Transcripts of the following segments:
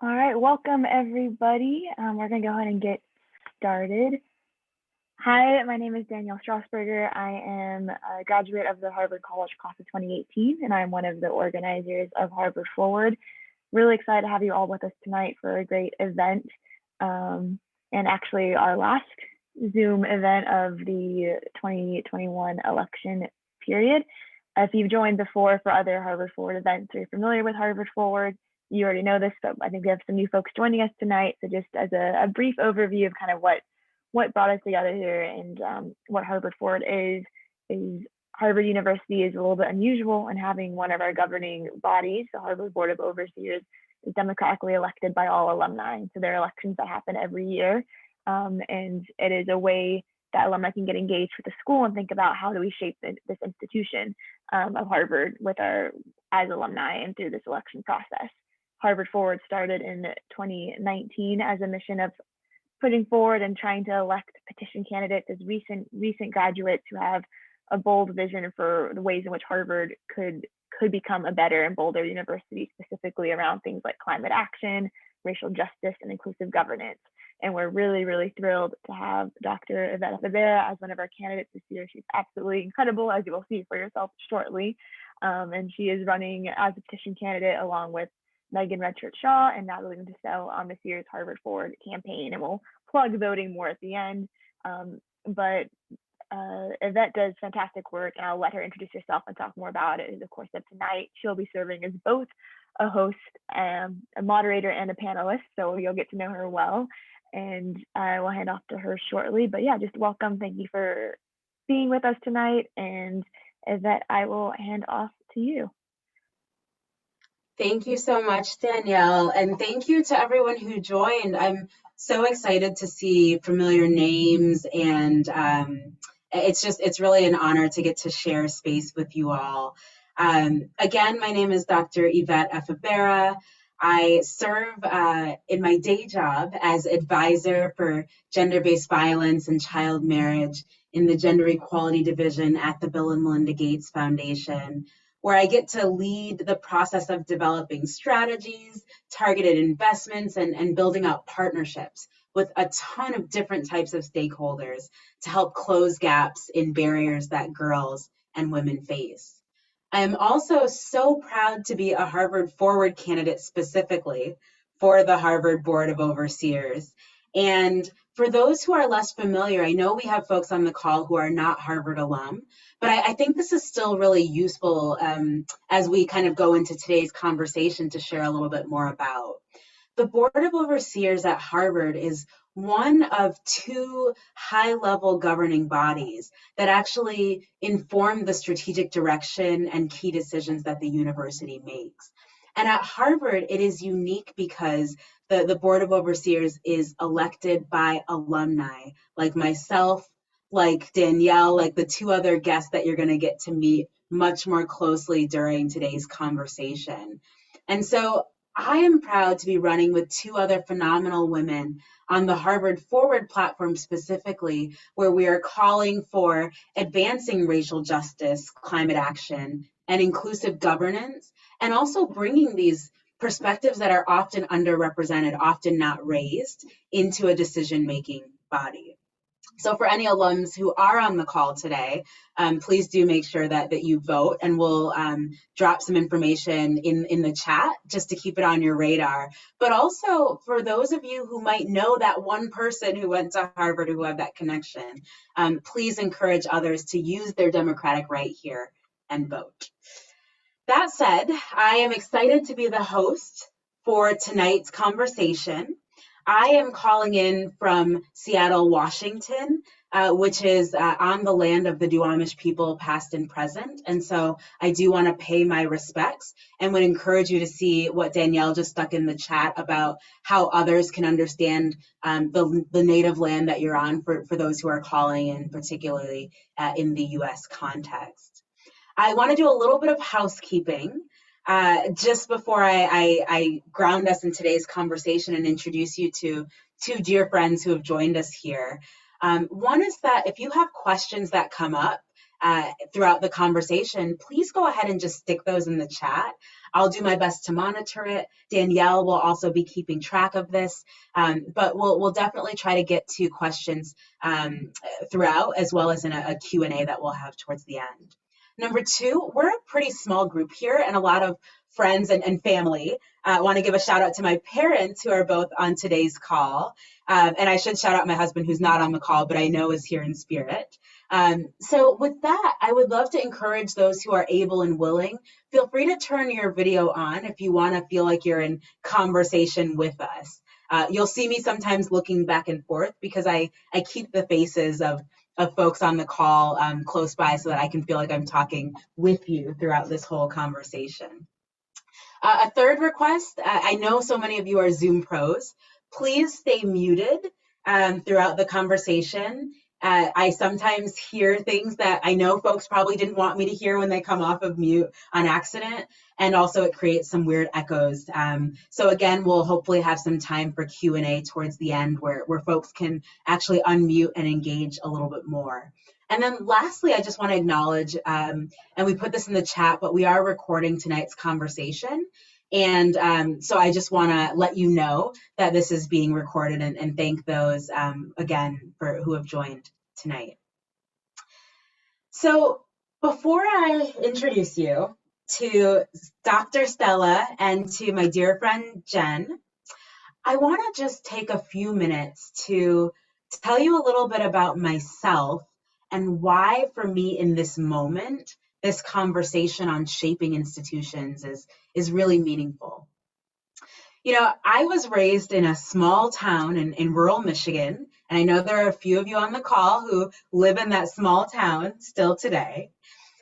All right, welcome everybody. We're gonna go ahead and get started. Hi, my name is Danielle Strasburger. I am a graduate of the Harvard College class of 2018, and I'm one of the organizers of Harvard Forward. Really excited to have you all with us tonight for a great event, and actually our last Zoom event of the 2021 election period. If you've joined before for other Harvard Forward events or you're familiar with Harvard Forward, you already know this, but I think we have some new folks joining us tonight. So just as a brief overview of kind of what brought us together here and what Harvard Forward is Harvard University is a little bit unusual in having one of our governing bodies, the Harvard Board of Overseers, is democratically elected by all alumni. So there are elections that happen every year. And it is a way that alumni can get engaged with the school and think about how do we shape this institution of Harvard as alumni and through this election process. Harvard Forward started in 2019 as a mission of putting forward and trying to elect petition candidates as recent graduates who have a bold vision for the ways in which Harvard could become a better and bolder university, specifically around things like climate action, racial justice, and inclusive governance. And we're really, really thrilled to have Dr. Yvette Efevbera as one of our candidates this year. She's absolutely incredible, as you will see for yourself shortly. And she is running as a petition candidate along with Megan Redchurch Shaw and Natalie Monticello on this year's Harvard Forward campaign. And we'll plug voting more at the end. But Yvette does fantastic work, and I'll let her introduce herself and talk more about it in the course of tonight. She'll be serving as both a host, a moderator, and a panelist, so you'll get to know her well. And I will hand off to her shortly. But yeah, just welcome. Thank you for being with us tonight. And Yvette, I will hand off to you. Thank you so much, Danielle, and thank you to everyone who joined. I'm so excited to see familiar names, and it's really an honor to get to share space with you all. Again, my name is Dr. Yvette Efevbera. I serve in my day job as advisor for gender-based violence and child marriage in the Gender Equality Division at the Bill and Melinda Gates Foundation, where I get to lead the process of developing strategies, targeted investments, and building out partnerships with a ton of different types of stakeholders to help close gaps in barriers that girls and women face. I'm also so proud to be a Harvard Forward candidate specifically for the Harvard Board of Overseers. And for those who are less familiar, I know we have folks on the call who are not Harvard alum, but I think this is still really useful as we kind of go into today's conversation to share a little bit more about. The Board of Overseers at Harvard is one of two high-level governing bodies that actually inform the strategic direction and key decisions that the university makes. And at Harvard, it is unique because the Board of Overseers is elected by alumni, like myself, like Danielle, like the two other guests that you're going to get to meet much more closely during today's conversation. And so I am proud to be running with two other phenomenal women on the Harvard Forward platform specifically, where we are calling for advancing racial justice, climate action, and inclusive governance, and also bringing these perspectives that are often underrepresented, often not raised, into a decision-making body. So for any alums who are on the call today, please do make sure that you vote, and we'll drop some information in the chat just to keep it on your radar. But also for those of you who might know that one person who went to Harvard who had that connection, please encourage others to use their democratic right here and vote. That said, I am excited to be the host for tonight's conversation. I am calling in from Seattle, Washington, which is on the land of the Duwamish people, past and present. And so I do want to pay my respects and would encourage you to see what Danielle just stuck in the chat about how others can understand the native land that you're on for those who are calling in, particularly in the US context. I want to do a little bit of housekeeping. Just before I ground us in today's conversation and introduce you to two dear friends who have joined us here. One is that if you have questions that come up throughout the conversation, please go ahead and just stick those in the chat. I'll do my best to monitor it. Danielle will also be keeping track of this, but we'll definitely try to get to questions throughout, as well as in a Q&A that we'll have towards the end. Number two, we're a pretty small group here and a lot of friends and family. I want to give a shout out to my parents who are both on today's call. And I should shout out my husband who's not on the call, but I know is here in spirit. So with that, I would love to encourage those who are able and willing. Feel free to turn your video on if you want to feel like you're in conversation with us. You'll see me sometimes looking back and forth because I keep the faces of folks on the call close by so that I can feel like I'm talking with you throughout this whole conversation. A third request, I know so many of you are Zoom pros. Please stay muted throughout the conversation. I sometimes hear things that I know folks probably didn't want me to hear when they come off of mute on accident, and also it creates some weird echoes. So again, we'll hopefully have some time for Q&A towards the end where folks can actually unmute and engage a little bit more. And then lastly, I just want to acknowledge, and we put this in the chat, but we are recording tonight's conversation. And so I just want to let you know that this is being recorded and thank those, again, for who have joined tonight. So before I introduce you to Dr. Stella and to my dear friend Jen, I want to just take a few minutes to tell you a little bit about myself and why, for me in this moment, this conversation on shaping institutions is really meaningful. You know, I was raised in a small town in rural Michigan, and I know there are a few of you on the call who live in that small town still today.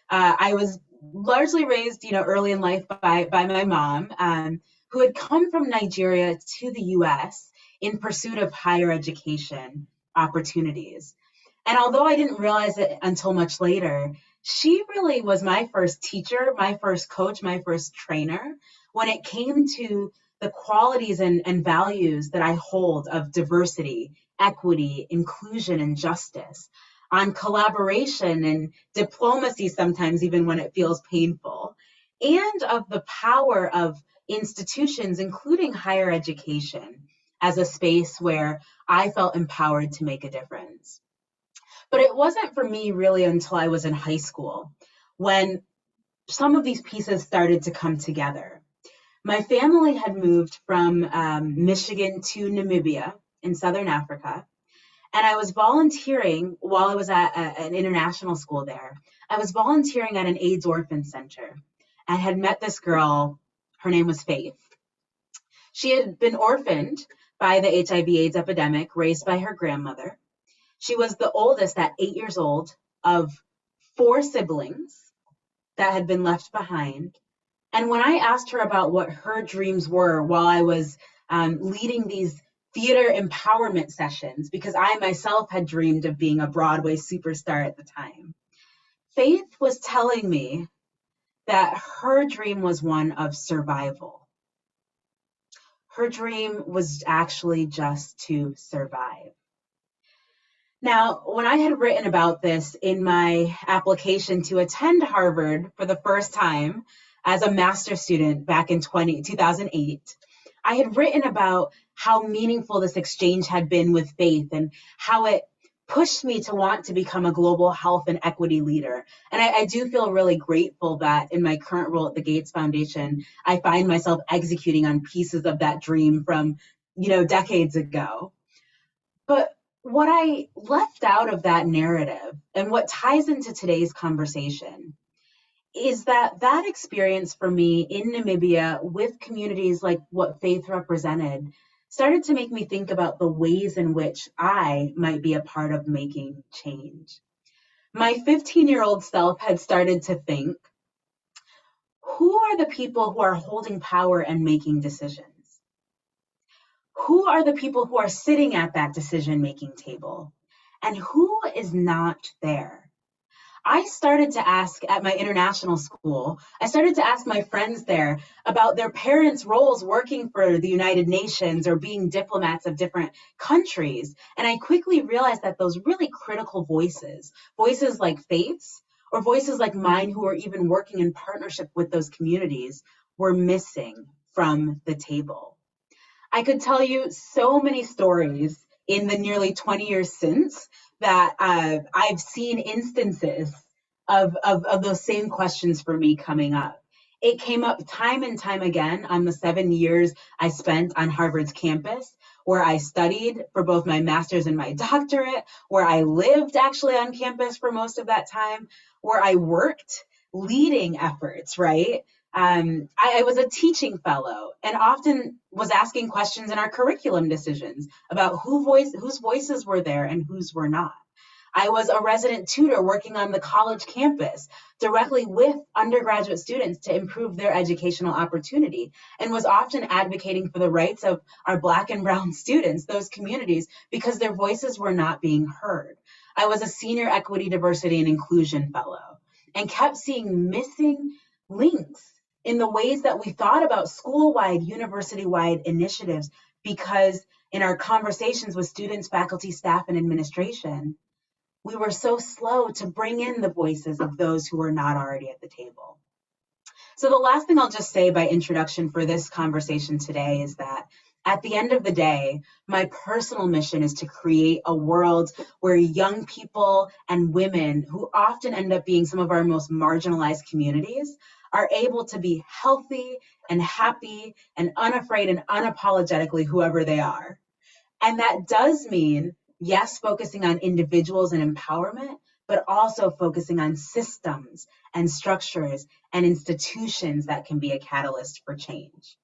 I was largely raised, you know, early in life by my mom, who had come from Nigeria to the US in pursuit of higher education opportunities. And although I didn't realize it until much later, she really was my first teacher, my first coach, my first trainer when it came to the qualities and values that I hold of diversity, equity, inclusion, and justice, on collaboration and diplomacy sometimes even when it feels painful, and of the power of institutions, including higher education, as a space where I felt empowered to make a difference. But it wasn't for me really until I was in high school when some of these pieces started to come together. My family had moved from Michigan to Namibia in Southern Africa, and I was volunteering while I was at an international school there. I was volunteering at an AIDS orphan center and had met this girl. Her name was Faith. She had been orphaned by the HIV/AIDS epidemic, raised by her grandmother. She was the oldest at 8 years old of 4 siblings that had been left behind. And when I asked her about what her dreams were while I was leading these theater empowerment sessions, because I myself had dreamed of being a Broadway superstar at the time, Faith was telling me that her dream was one of survival. Her dream was actually just to survive. Now, when I had written about this in my application to attend Harvard for the first time as a master's student back in 2008, I had written about how meaningful this exchange had been with Faith and how it pushed me to want to become a global health and equity leader. And I do feel really grateful that in my current role at the Gates Foundation, I find myself executing on pieces of that dream from, you know, decades ago. But what I left out of that narrative and what ties into today's conversation is that experience for me in Namibia with communities like what Faith represented started to make me think about the ways in which I might be a part of making change. My 15-year-old self had started to think, who are the people who are holding power and making decisions? Who are the people who are sitting at that decision-making table? And who is not there? I started to ask at my international school, I started to ask my friends there about their parents' roles working for the United Nations or being diplomats of different countries. And I quickly realized that those really critical voices like Faith's or voices like mine who are even working in partnership with those communities, were missing from the table. I could tell you so many stories in the nearly 20 years since that I've seen instances of those same questions for me coming up. It came up time and time again on the 7 years I spent on Harvard's campus, where I studied for both my master's and my doctorate, where I lived actually on campus for most of that time, where I worked leading efforts, right? I was a teaching fellow and often was asking questions in our curriculum decisions about whose voices were there and whose were not. I was a resident tutor working on the college campus directly with undergraduate students to improve their educational opportunity, and was often advocating for the rights of our Black and Brown students, those communities, because their voices were not being heard. I was a senior equity, diversity, and inclusion fellow and kept seeing missing links in the ways that we thought about school-wide, university-wide initiatives, because in our conversations with students, faculty, staff, and administration, we were so slow to bring in the voices of those who were not already at the table. So the last thing I'll just say by introduction for this conversation today is that at the end of the day, my personal mission is to create a world where young people and women, who often end up being some of our most marginalized communities, are able to be healthy and happy and unafraid and unapologetically whoever they are. And that does mean, yes, focusing on individuals and empowerment, but also focusing on systems and structures and institutions that can be a catalyst for change.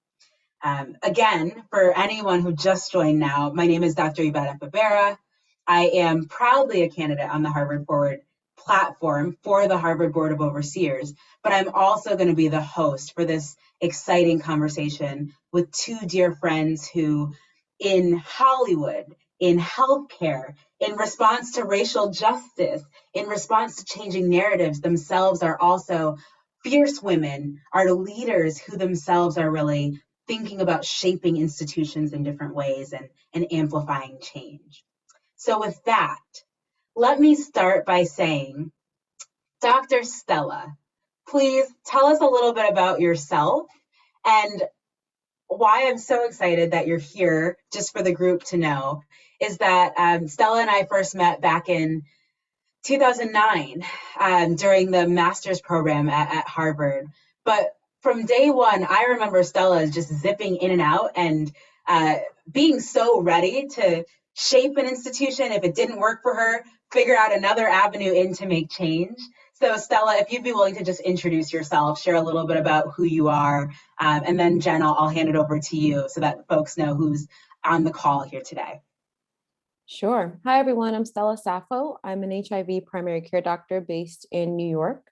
Again, for anyone who just joined now, my name is Dr. Yvette Efevbera. I am proudly a candidate on the Harvard Forward platform for the Harvard Board of Overseers, but I'm also going to be the host for this exciting conversation with two dear friends who, in Hollywood, in healthcare, in response to racial justice, in response to changing narratives, themselves are also fierce women, are leaders who themselves are really thinking about shaping institutions in different ways and amplifying change. So with that, let me start by saying, Dr. Stella, please tell us a little bit about yourself and why I'm so excited that you're here, just for the group to know, is that Stella and I first met back in 2009 during the master's program at Harvard. But from day one, I remember Stella just zipping in and out and being so ready to shape an institution. If it didn't work for her, figure out another avenue in to make change. So Stella, if you'd be willing to just introduce yourself, share a little bit about who you are, and then Jen, I'll hand it over to you so that folks know who's on the call here today. Sure. Hi, everyone. I'm Stella Safo. I'm an HIV primary care doctor based in New York.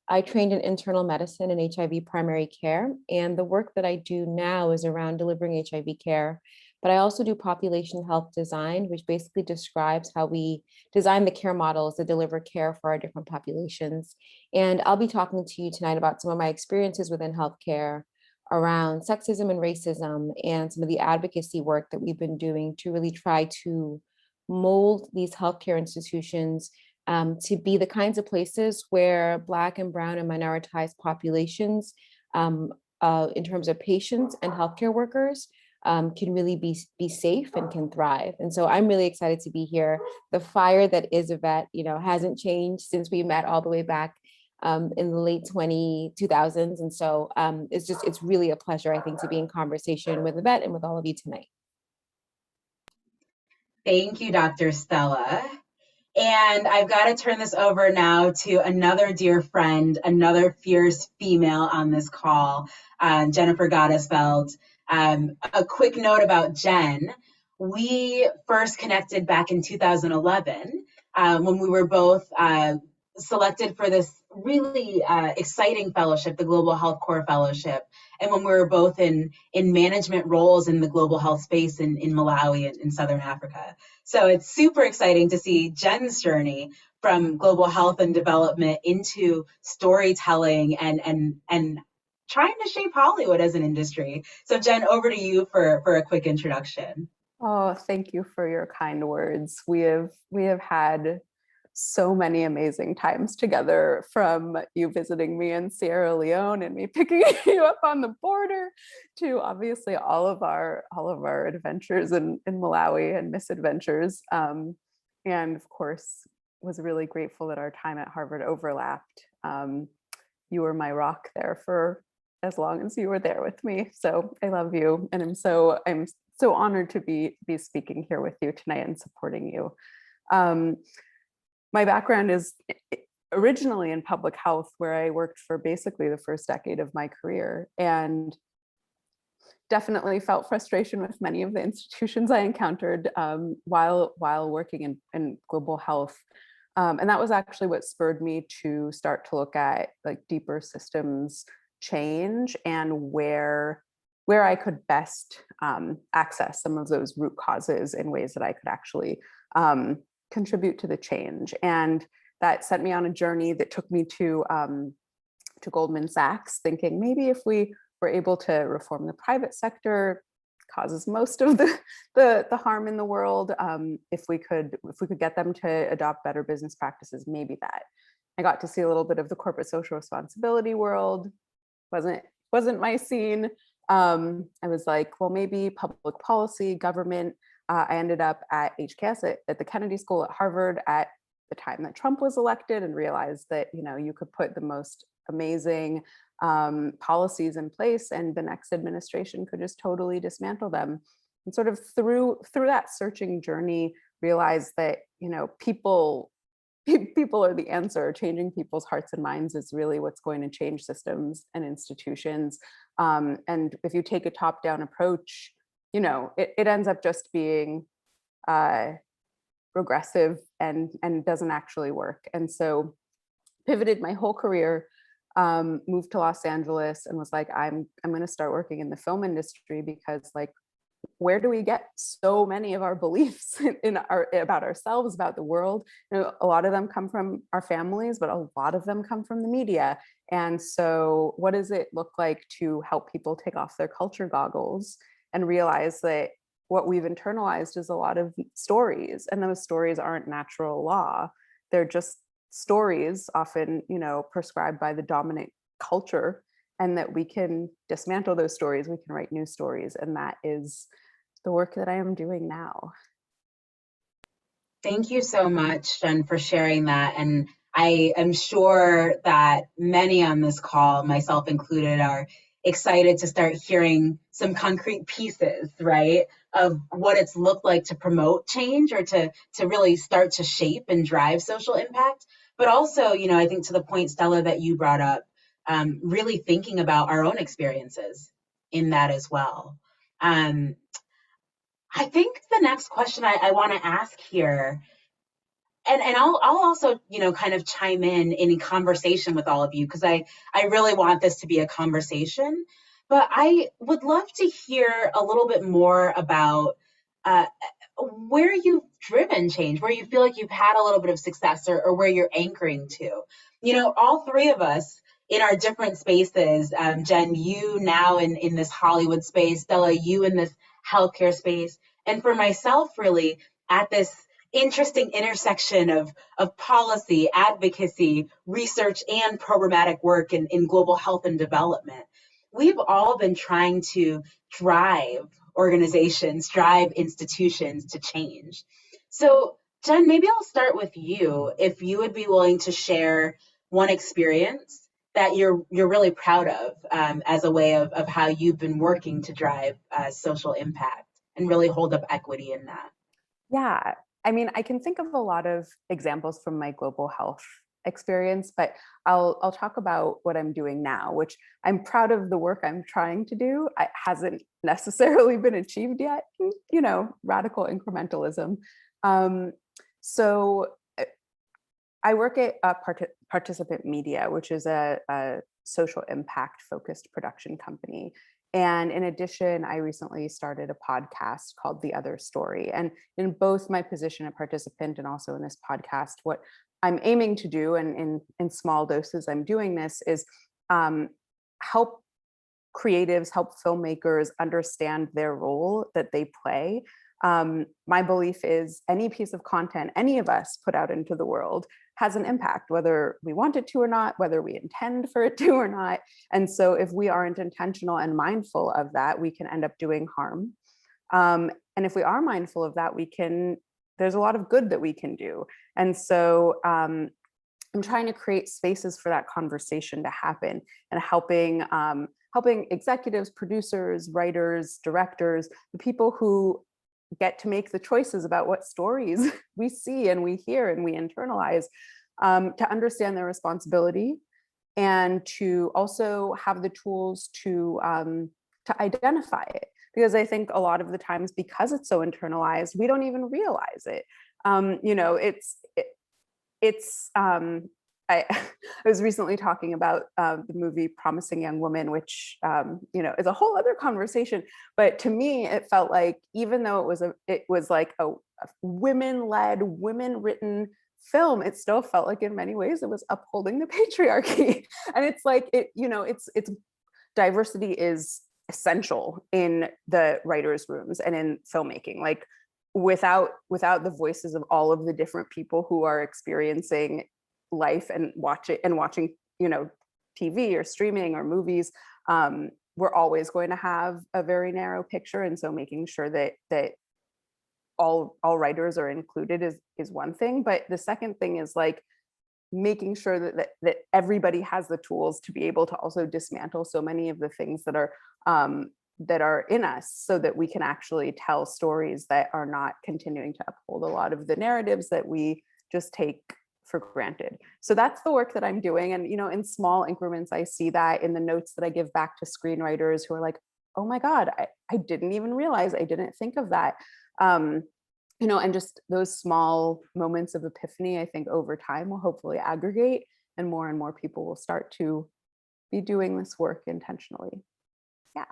I trained in internal medicine and HIV primary care, and the work that I do now is around delivering HIV care. But I also do population health design, which basically describes how we design the care models that deliver care for our different populations. And I'll be talking to you tonight about some of my experiences within healthcare around sexism and racism and some of the advocacy work that we've been doing to really try to mold these healthcare institutions to be the kinds of places where Black and Brown and minoritized populations, in terms of patients and healthcare workers, can really be safe and can thrive. And so I'm really excited to be here. The fire that is Yvette, hasn't changed since we met all the way back in the late 2000s. And so it's really a pleasure, I think, to be in conversation with Yvette and with all of you tonight. Thank you, Dr. Stella. And I've got to turn this over now to another dear friend, another fierce female on this call, Jennifer Gottesfeld. A quick note about Jen. We first connected back in 2011 when we were both selected for this really exciting fellowship, the Global Health Core Fellowship, and when we were both in management roles in the global health space in Malawi in Southern Africa. So it's super exciting to see Jen's journey from global health and development into storytelling and trying to shape Hollywood as an industry. So Jen, over to you for a quick introduction. Oh, thank you for your kind words. We have had so many amazing times together, from you visiting me in Sierra Leone and me picking you up on the border, to obviously all of our adventures in Malawi and misadventures. And of course, was really grateful that our time at Harvard overlapped. You were my rock there for as long as you were there with me. So I love you. And I'm so honored to be speaking here with you tonight and supporting you. My background is originally in public health, where I worked for basically the first decade of my career, and definitely felt frustration with many of the institutions I encountered while working in global health. And that was actually what spurred me to start to look at like deeper systems change and where I could best access some of those root causes in ways that I could actually contribute to the change. And that sent me on a journey that took me to Goldman Sachs, thinking maybe if we were able to reform the private sector, causes most of the harm in the world. If we could get them to adopt better business practices, maybe that. I got to see a little bit of the corporate social responsibility world. Wasn't my scene. I was like, well, maybe public policy, government. I ended up at HKS at the Kennedy School at Harvard at the time that Trump was elected, and realized that, you know, you could put the most amazing policies in place and the next administration could just totally dismantle them. And sort of through that searching journey, realized that, you know, people are the answer. Changing people's hearts and minds is really what's going to change systems and institutions. And if you take a top-down approach, you know, it ends up just being regressive and doesn't actually work. And so pivoted my whole career, moved to Los Angeles, and was like, I'm going to start working in the film industry, because like, where do we get so many of our beliefs about ourselves, about the world? You know, a lot of them come from our families, but a lot of them come from the media. And so what does it look like to help people take off their culture goggles and realize that what we've internalized is a lot of stories, and those stories aren't natural law. They're just stories, often, you know, prescribed by the dominant culture, and that we can dismantle those stories. We can write new stories. And that is the work that I am doing now. Thank you so much, Jen, for sharing that. And I am sure that many on this call, myself included, are excited to start hearing some concrete pieces, right, of what it's looked like to promote change, or to really start to shape and drive social impact. But also, you know, I think to the point, Stella, that you brought up, really thinking about our own experiences in that as well. I think the next question I want to ask here, and I'll also, you know, kind of chime in conversation with all of you, because I really want this to be a conversation. But I would love to hear a little bit more about where you've driven change, where you feel like you've had a little bit of success, or where you're anchoring to. You know, all three of us in our different spaces, Jen, you now in this Hollywood space, Stella, you in this healthcare space, and for myself, really at this interesting intersection of policy, advocacy, research, and programmatic work in global health and development. We've all been trying to drive organizations, drive institutions to change. So, Jen, maybe I'll start with you, if you would be willing to share one experience that you're really proud of, as a way of how you've been working to drive social impact and really hold up equity in that. Yeah, I mean, I can think of a lot of examples from my global health experience, but I'll talk about what I'm doing now, which I'm proud of the work I'm trying to do. It hasn't necessarily been achieved yet, you know, radical incrementalism. So I work at Participant Media, which is a social impact focused production company. And in addition, I recently started a podcast called The Other Story. And in both my position at Participant and also in this podcast, what I'm aiming to do, and in small doses I'm doing this, is help creatives, help filmmakers understand their role that they play My belief is any piece of content any of us put out into the world has an impact, whether we want it to or not, whether we intend for it to or not. And so if we aren't intentional and mindful of that, we can end up doing harm. And if we are mindful of that, there's a lot of good that we can do. And so I'm trying to create spaces for that conversation to happen, and helping executives, producers, writers, directors, the people who get to make the choices about what stories we see and we hear and we internalize, to understand their responsibility, and to also have the tools to identify it. Because I think a lot of the times, because it's so internalized, we don't even realize it. I was recently talking about the movie Promising Young Woman, which is a whole other conversation. But to me, it felt like, even though it was like a women-led, women-written film, it still felt like in many ways it was upholding the patriarchy. And it's like, it's diversity is essential in the writers' rooms and in filmmaking. Like, without the voices of all of the different people who are experiencing life and watching TV or streaming or movies, we're always going to have a very narrow picture. And so making sure that all writers are included is one thing. But the second thing is like making sure that everybody has the tools to be able to also dismantle so many of the things that are in us, so that we can actually tell stories that are not continuing to uphold a lot of the narratives that we just take for granted. So that's the work that I'm doing. And, in small increments, I see that in the notes that I give back to screenwriters who are like, oh my God, I didn't even realize, I didn't think of that. And just those small moments of epiphany, I think over time will hopefully aggregate, and more people will start to be doing this work intentionally. Yeah.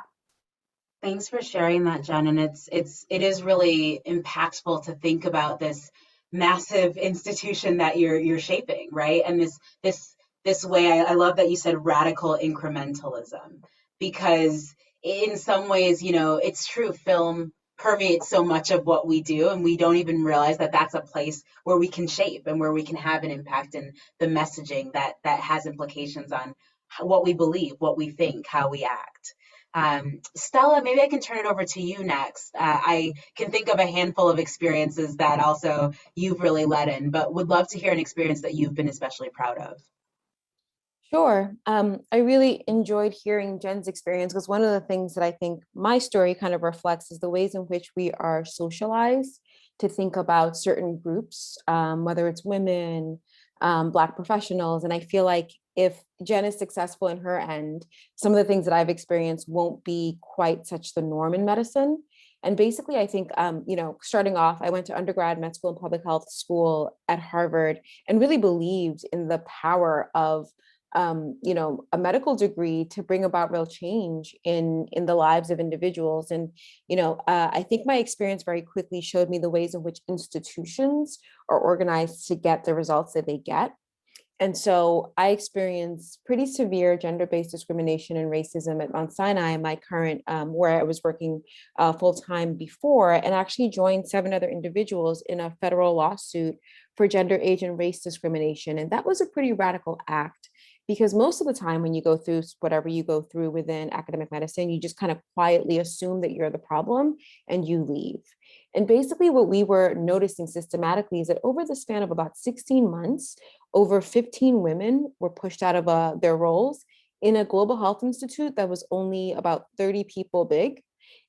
Thanks for sharing that, Jen. And it is really impactful to think about this massive institution that you're shaping, right? And this way, I love that you said radical incrementalism, because in some ways, it's true, film permeates so much of what we do, and we don't even realize that that's a place where we can shape and where we can have an impact in the messaging that has implications on what we believe, what we think, how we act. Stella, maybe I can turn it over to you next. I can think of a handful of experiences that also you've really led in, but would love to hear an experience that you've been especially proud of. Sure. I really enjoyed hearing Jen's experience, because one of the things that I think my story kind of reflects is the ways in which we are socialized to think about certain groups, whether it's women, Black professionals. And I feel like if Jen is successful in her end, some of the things that I've experienced won't be quite such the norm in medicine. And basically, I think, starting off, I went to undergrad med school and public health school at Harvard, and really believed in the power of a medical degree to bring about real change in the lives of individuals. And, I think my experience very quickly showed me the ways in which institutions are organized to get the results that they get. And so I experienced pretty severe gender-based discrimination and racism at Mount Sinai, my current, where I was working full-time before, and actually joined 7 other individuals in a federal lawsuit for gender, age, and race discrimination. And that was a pretty radical act, because most of the time when you go through whatever you go through within academic medicine, you just kind of quietly assume that you're the problem and you leave. And basically what we were noticing systematically is that over the span of about 16 months, over 15 women were pushed out of their roles in a global health institute that was only about 30 people big.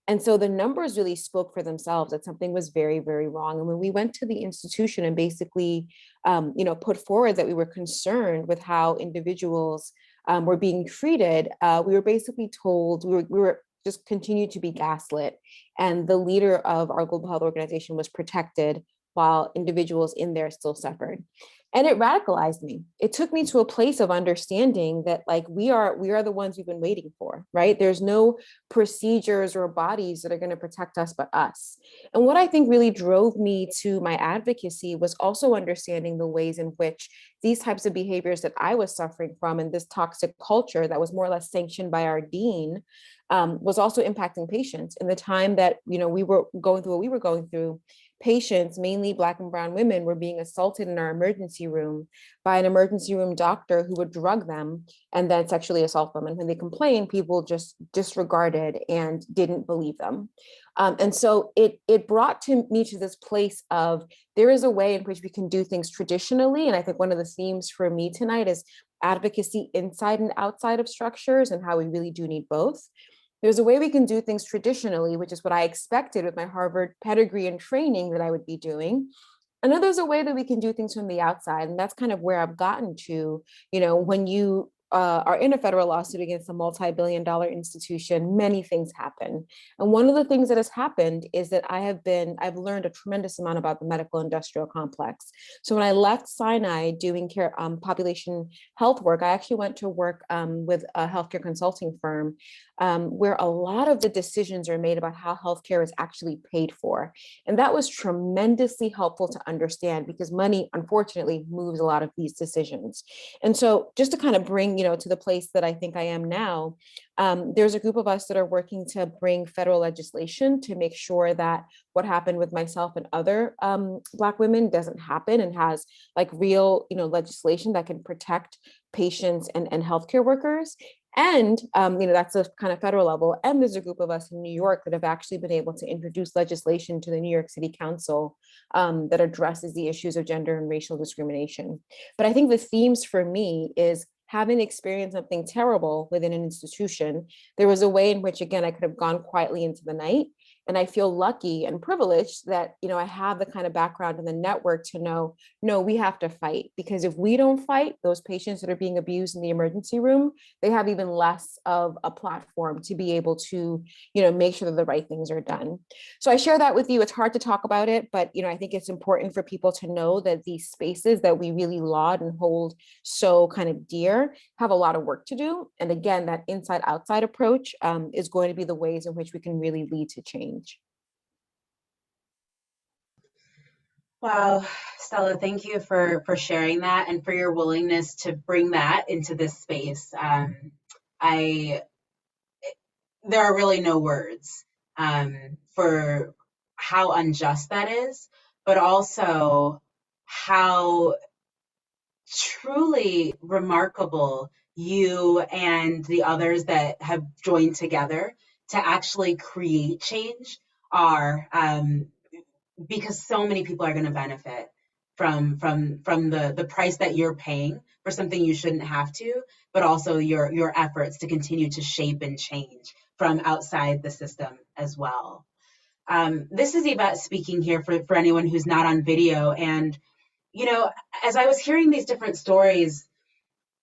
And so the numbers really spoke for themselves that something was very, very wrong. And when we went to the institution and basically, put forward that we were concerned with how individuals were being treated, we were basically told we were just continued to be gaslit. And the leader of our global health organization was protected while individuals in there still suffered. And it radicalized me. It took me to a place of understanding that like we are the ones we've been waiting for, right? There's no procedures or bodies that are going to protect us but us. And what I think really drove me to my advocacy was also understanding the ways in which these types of behaviors that I was suffering from and this toxic culture that was more or less sanctioned by our dean was also impacting patients. In the time that, you know, we were going through what we were going through, patients, mainly Black and brown women, were being assaulted in our emergency room by an emergency room doctor who would drug them and then sexually assault them. And when they complained, people just disregarded and didn't believe them. And so it brought me to this place of there is a way in which we can do things traditionally. And I think one of the themes for me tonight is advocacy inside and outside of structures and how we really do need both. There's a way we can do things traditionally, which is what I expected with my Harvard pedigree and training that I would be doing. And then there's a way that we can do things from the outside. And that's kind of where I've gotten to, you know, when you are in a federal lawsuit against a multi-billion-dollar institution, many things happen. And one of the things that has happened is that I've learned a tremendous amount about the medical industrial complex. So when I left Sinai doing care, population health work, I actually went to work with a healthcare consulting firm where a lot of the decisions are made about how healthcare is actually paid for. And that was tremendously helpful to understand because money, unfortunately, moves a lot of these decisions. And so just to kind of bring, you know, to the place that I think I am now, there's a group of us that are working to bring federal legislation to make sure that what happened with myself and other Black women doesn't happen, and has like real, you know, legislation that can protect patients and healthcare workers. And, you know, that's a kind of federal level. And there's a group of us in New York that have actually been able to introduce legislation to the New York City Council that addresses the issues of gender and racial discrimination. But I think the themes for me is having experienced something terrible within an institution. There was a way in which, again, I could have gone quietly into the night. And I feel lucky and privileged that, you know, I have the kind of background in the network to know, no, we have to fight, because if we don't fight, those patients that are being abused in the emergency room, they have even less of a platform to be able to, you know, make sure that the right things are done. So I share that with you. It's hard to talk about it, but, you know, I think it's important for people to know that these spaces that we really laud and hold so kind of dear have a lot of work to do. And again, that inside outside approach is going to be the ways in which we can really lead to change. Wow, Stella, thank you for sharing that and for your willingness to bring that into this space. There are really no words for how unjust that is, but also how truly remarkable you and the others that have joined together to actually create change are, because so many people are going to benefit from the price that you're paying for something you shouldn't have to, but also your efforts to continue to shape and change from outside the system as well. This is Yvette speaking here for anyone who's not on video. And, you know, as I was hearing these different stories,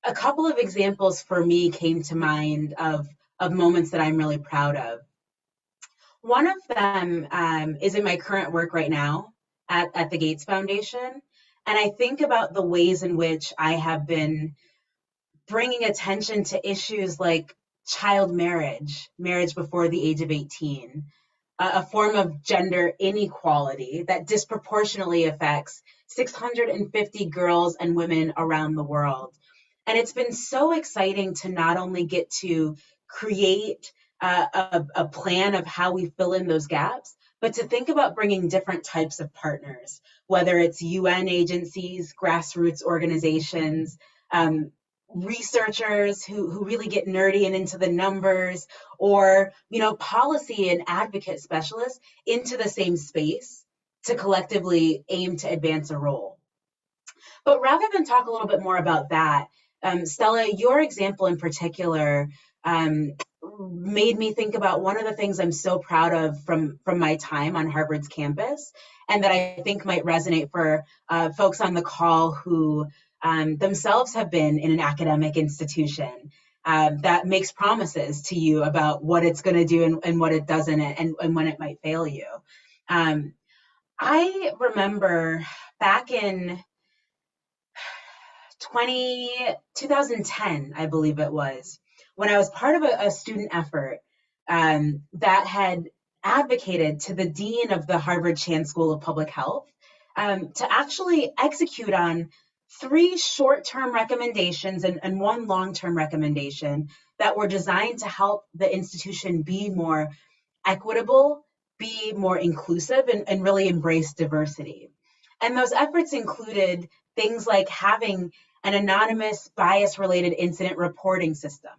a couple of examples for me came to mind of moments that I'm really proud of. One of them is in my current work right now at the Gates Foundation. And I think about the ways in which I have been bringing attention to issues like child marriage, marriage before the age of 18, a form of gender inequality that disproportionately affects 650 girls and women around the world. And it's been so exciting to not only get to create a plan of how we fill in those gaps, but to think about bringing different types of partners, whether it's UN agencies, grassroots organizations, researchers who really get nerdy and into the numbers, or, you know, policy and advocate specialists into the same space to collectively aim to advance a role. But rather than talk a little bit more about that, Stella, your example in particular made me think about one of the things I'm so proud of from my time on Harvard's campus, and that I think might resonate for folks on the call who themselves have been in an academic institution that makes promises to you about what it's going to do and what it doesn't, and when it might fail you. I remember back in 2010, I believe it was, when I was part of a student effort that had advocated to the dean of the Harvard Chan School of Public Health to actually execute on 3 short-term recommendations and 1 long-term recommendation that were designed to help the institution be more equitable, be more inclusive, and really embrace diversity. And those efforts included things like having an anonymous bias-related incident reporting system,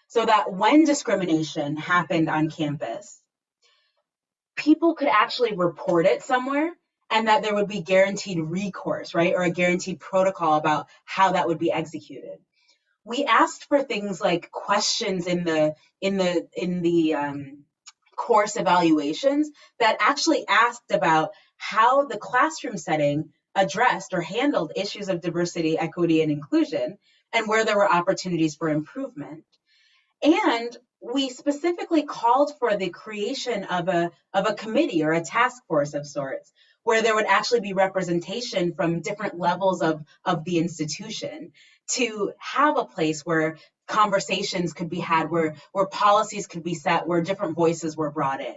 so that when discrimination happened on campus, people could actually report it somewhere and that there would be guaranteed recourse, right? Or a guaranteed protocol about how that would be executed. We asked for things like questions in the course evaluations that actually asked about how the classroom setting addressed or handled issues of diversity, equity, and inclusion, and where there were opportunities for improvement. And we specifically called for the creation of a committee or a task force of sorts, where there would actually be representation from different levels of the institution to have a place where conversations could be had, where policies could be set, where different voices were brought in.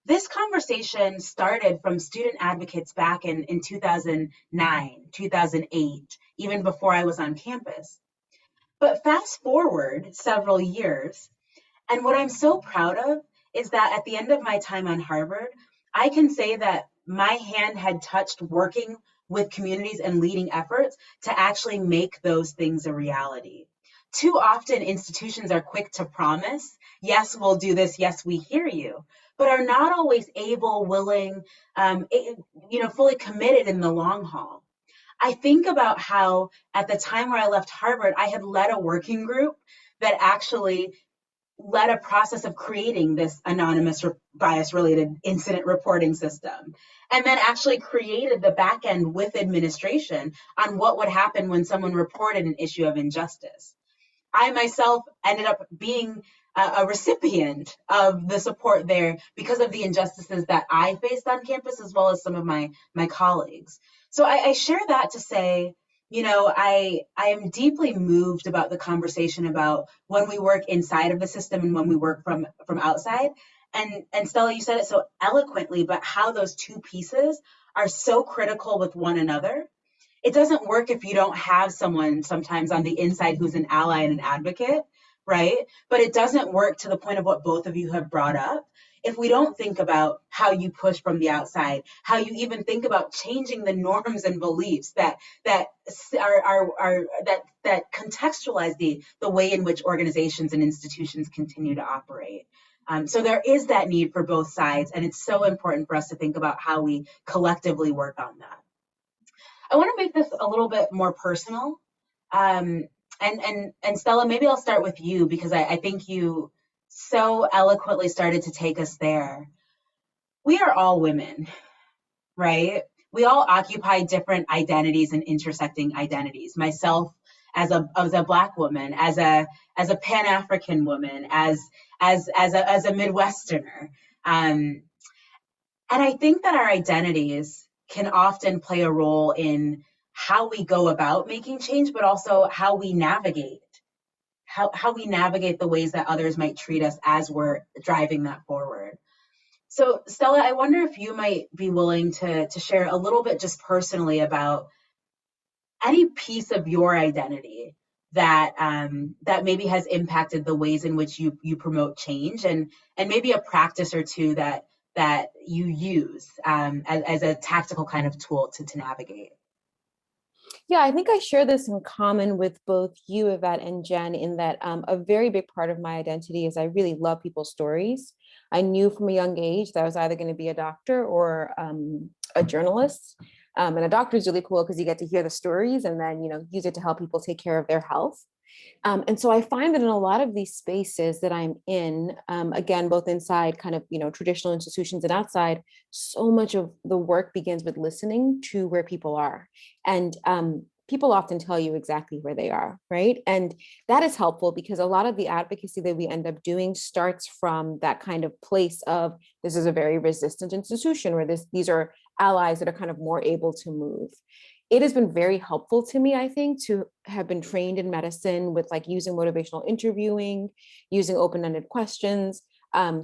This conversation started from student advocates back in 2009, 2008, even before I was on campus. But fast forward several years, and what I'm so proud of is that at the end of my time on Harvard, I can say that my hand had touched working with communities and leading efforts to actually make those things a reality. Too often institutions are quick to promise, yes, we'll do this, yes, we hear you, but are not always able, willing, fully committed in the long haul. I think about how at the time where I left Harvard, I had led a working group that actually led a process of creating this anonymous bias-related incident reporting system, and then actually created the back end with administration on what would happen when someone reported an issue of injustice. I myself ended up being a recipient of the support there because of the injustices that I faced on campus, as well as some of my colleagues. So I share that to say, I am deeply moved about the conversation about when we work inside of the system and when we work from outside. And Stella, you said it so eloquently, but how those two pieces are so critical with one another. It doesn't work if you don't have someone sometimes on the inside who's an ally and an advocate, right? But it doesn't work to the point of what both of you have brought up if we don't think about how you push from the outside, how you even think about changing the norms and beliefs that contextualize the way in which organizations and institutions continue to operate. So there is that need for both sides, and it's so important for us to think about how we collectively work on that. I want to make this a little bit more personal. And Stella, maybe I'll start with you because I think you so eloquently started to take us there. We are all women, right? We all occupy different identities and intersecting identities. Myself as a Black woman, as a Pan-African woman, as a Midwesterner. And I think that our identities can often play a role in how we go about making change, but also how we navigate the ways that others might treat us as we're driving that forward. So Stella, I wonder if you might be willing to share a little bit just personally about any piece of your identity that maybe has impacted the ways in which you promote change, and maybe a practice or two that you use as a tactical kind of tool to navigate. Yeah, I think I share this in common with both you, Yvette, and Jen, in that a very big part of my identity is I really love people's stories. I knew from a young age that I was either going to be a doctor or a journalist. And a doctor is really cool because you get to hear the stories and then, use it to help people take care of their health. And so I find that in a lot of these spaces that I'm in, again, both inside kind of, traditional institutions and outside, so much of the work begins with listening to where people are. And people often tell you exactly where they are, right? And that is helpful because a lot of the advocacy that we end up doing starts from that kind of place of, this is a very resistant institution, where these are allies that are kind of more able to move. it has been very helpful to me, I think, to have been trained in medicine with like using motivational interviewing, using open-ended questions,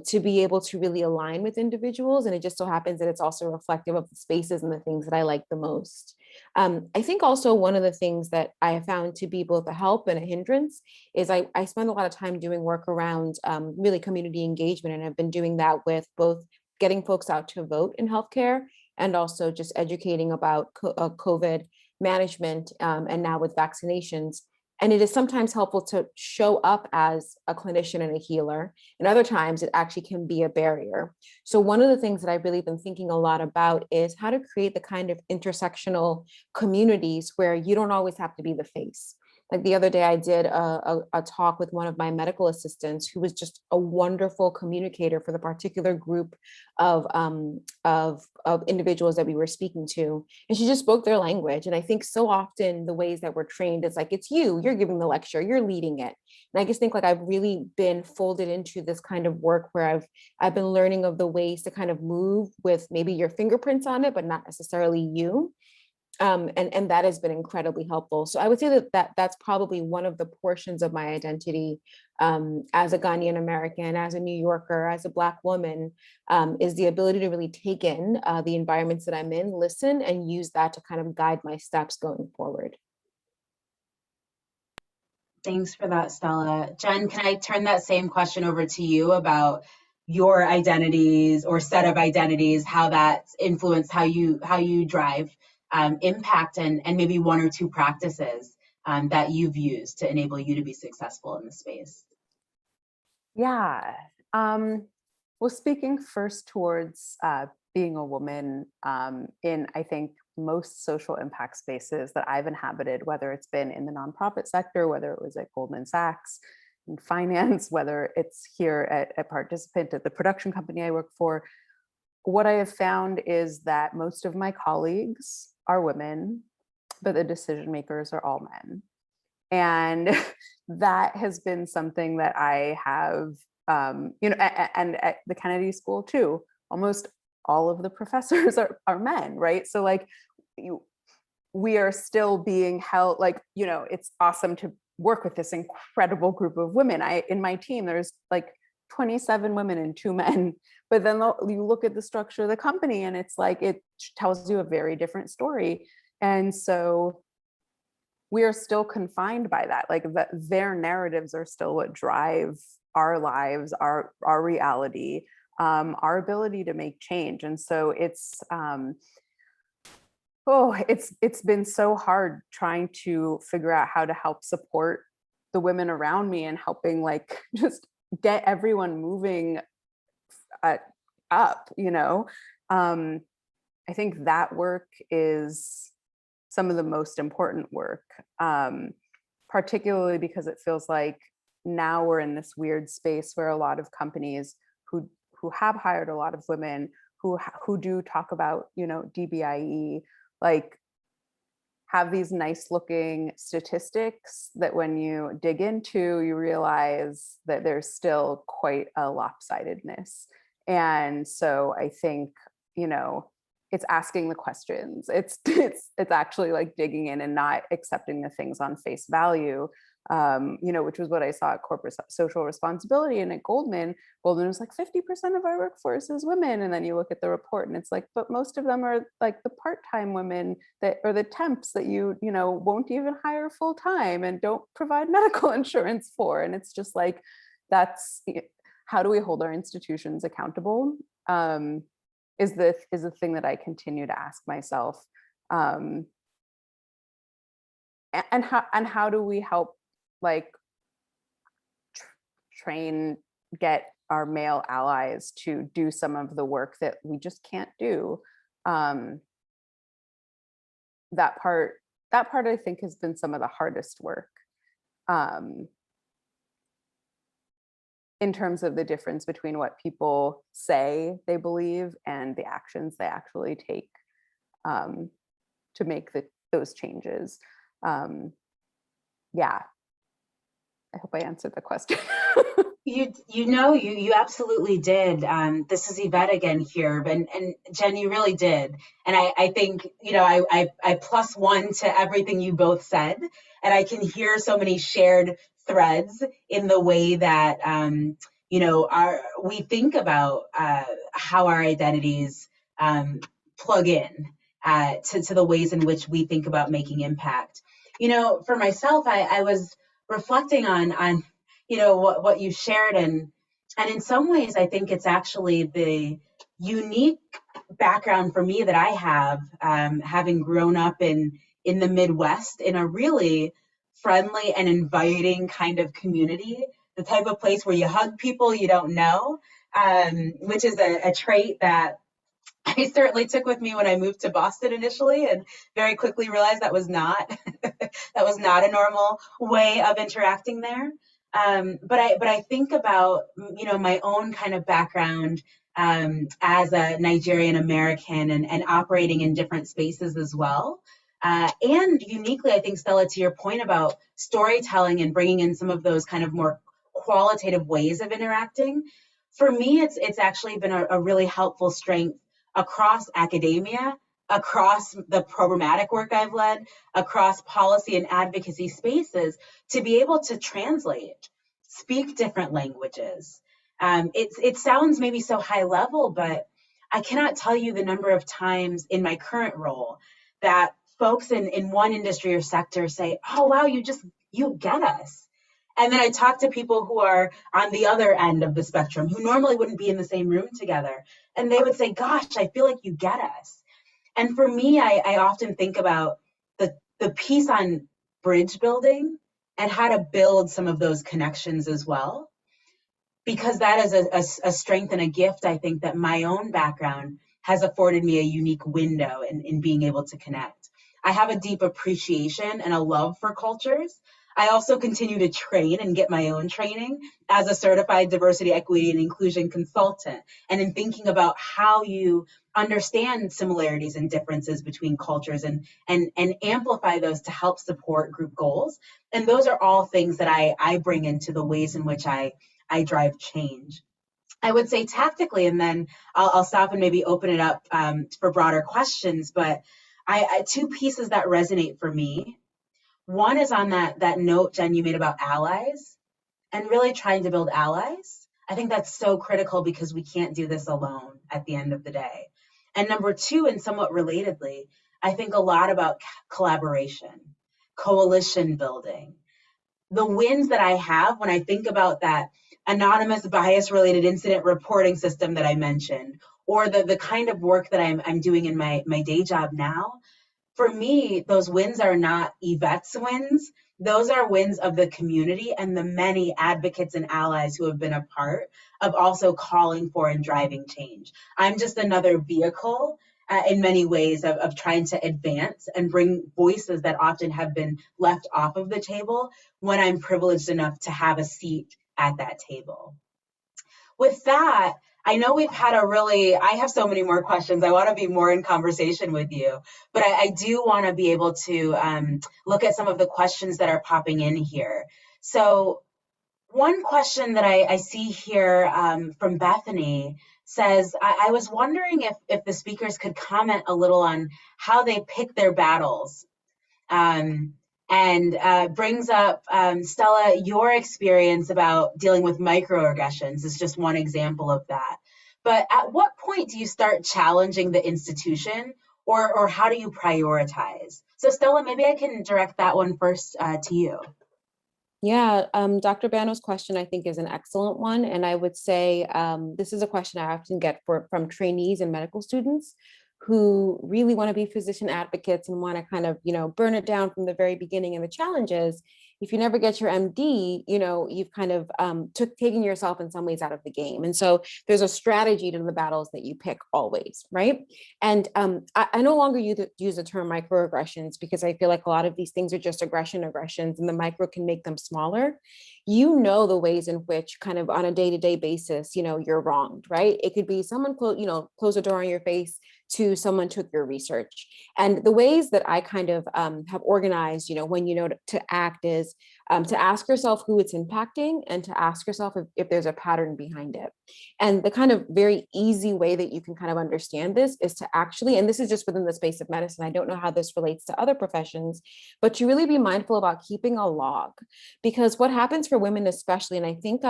to be able to really align with individuals. And it just so happens that it's also reflective of the spaces and the things that I like the most. I think also one of the things that I have found to be both a help and a hindrance is I spend a lot of time doing work around really community engagement, and I've been doing that with both getting folks out to vote in healthcare and also just educating about COVID management, and now with vaccinations. And it is sometimes helpful to show up as a clinician and a healer, and other times it actually can be a barrier. So one of the things that I've really been thinking a lot about is how to create the kind of intersectional communities where you don't always have to be the face. Like the other day, I did a talk with one of my medical assistants who was just a wonderful communicator for the particular group of individuals that we were speaking to. And she just spoke their language. And I think so often the ways that we're trained, it's like, it's you're giving the lecture, you're leading it. And I just think like I've really been folded into this kind of work where I've been learning of the ways to kind of move with maybe your fingerprints on it, but not necessarily you. And that has been incredibly helpful. So I would say that's probably one of the portions of my identity, as a Ghanaian American, as a New Yorker, as a Black woman, is the ability to really take in the environments that I'm in, listen, and use that to kind of guide my steps going forward. Thanks for that, Stella. Jen, can I turn that same question over to you about your identities or set of identities, how that's influenced how you drive impact, and maybe one or two practices that you've used to enable you to be successful in the space? Yeah. Well, speaking first towards being a woman in, I think, most social impact spaces that I've inhabited, whether it's been in the nonprofit sector, whether it was at Goldman Sachs in finance, whether it's here at a participant at the production company I work for, what I have found is that most of my colleagues are women, but the decision makers are all men. And that has been something that I have, and at the Kennedy School too, almost all of the professors are men, right? So like we are still being held, like, it's awesome to work with this incredible group of women. In my team, there's like 27 women and 2 men, but then you look at the structure of the company and it's like, it tells you a very different story. And so we are still confined by that, like their narratives are still what drive our lives, our reality, our ability to make change. And so it's been so hard trying to figure out how to help support the women around me and helping like just get everyone moving up. I think that work is some of the most important work, particularly because it feels like now we're in this weird space where a lot of companies who have hired a lot of women who do talk about, DBIE, like have these nice looking statistics that when you dig into, you realize that there's still quite a lopsidedness. And so I think, it's asking the questions. It's actually like digging in and not accepting the things on face value, which was what I saw at corporate social responsibility. And at Goldman was like 50% of our workforce is women. And then you look at the report and it's like, but most of them are like the part-time women that or the temps that you won't even hire full time and don't provide medical insurance for. And it's just like, how do we hold our institutions accountable? Is the thing that I continue to ask myself. And how do we help like get our male allies to do some of the work that we just can't do? That part I think has been some of the hardest work. In terms of the difference between what people say they believe and the actions they actually take to make those changes. Yeah, I hope I answered the question. You absolutely did. This is Yvette again here, and Jen, you really did. And I think, I plus one to everything you both said, and I can hear so many shared threads in the way that, we think about how our identities plug in to the ways in which we think about making impact. For myself, I was reflecting on what you shared, and in some ways I think it's actually the unique background for me that I have, having grown up in the Midwest in a really friendly and inviting kind of community, the type of place where you hug people you don't know, which is a trait that I certainly took with me when I moved to Boston initially, and very quickly realized that was not that was not a normal way of interacting there. But I think about my own kind of background, as a Nigerian American, and operating in different spaces as well. And uniquely, I think, Stella, to your point about storytelling and bringing in some of those kind of more qualitative ways of interacting, for me, it's actually been a really helpful strength across academia, across the programmatic work I've led, across policy and advocacy spaces, to be able to translate, speak different languages. It sounds maybe so high level, but I cannot tell you the number of times in my current role that folks in one industry or sector say, "Oh, wow, you get us." And then I talk to people who are on the other end of the spectrum, who normally wouldn't be in the same room together. And they would say, "Gosh, I feel like you get us." And for me, I often think about the piece on bridge building and how to build some of those connections as well, because that is a strength and a gift, I think, that my own background has afforded me a unique window in being able to connect. I have a deep appreciation and a love for cultures. I also continue to train and get my own training as a certified diversity, equity, and inclusion consultant. And in thinking about how you understand similarities and differences between cultures, and amplify those to help support group goals. And those are all things that I bring into the ways in which I drive change. I would say tactically, and then I'll stop and maybe open it up for broader questions. But I two pieces that resonate for me. One is on that note, Jen, you made about allies, and really trying to build allies. I think that's so critical, because we can't do this alone at the end of the day. And number two, and somewhat relatedly, I think a lot about collaboration, coalition building. The wins that I have when I think about that anonymous bias-related incident reporting system that I mentioned, or the kind of work that I'm doing in my day job now, for me, those wins are not Yvette's wins. Those are wins of the community and the many advocates and allies who have been a part of also calling for and driving change. I'm just another vehicle in many ways of trying to advance and bring voices that often have been left off of the table when I'm privileged enough to have a seat at that table. With that, I know we've had I have so many more questions. I want to be more in conversation with you, but I do want to be able to look at some of the questions that are popping in here. So one question that I see here from Bethany says, I was wondering if the speakers could comment a little on how they pick their battles. And brings up, Stella, your experience about dealing with microaggressions is just one example of that. But at what point do you start challenging the institution, or how do you prioritize? So Stella, maybe I can direct that one first to you. Yeah, Dr. Bano's question, I think, is an excellent one. And I would say this is a question I often get from trainees and medical students who really want to be physician advocates and want to kind of, burn it down from the very beginning. And the challenge is, if you never get your MD, you've kind of taken yourself in some ways out of the game. And so there's a strategy to the battles that you pick always, right? And I no longer use the term microaggressions, because I feel like a lot of these things are just aggressions, and the micro can make them smaller. The ways in which kind of on a day-to-day basis, you're wronged, right? It could be someone close a door on your face to someone took your research. And the ways that I kind of have organized, when you know to act is to ask yourself who it's impacting and to ask yourself if there's a pattern behind it. And the kind of very easy way that you can kind of understand this is to actually, and this is just within the space of medicine, I don't know how this relates to other professions, but to really be mindful about keeping a log. Because what happens for women especially, and I think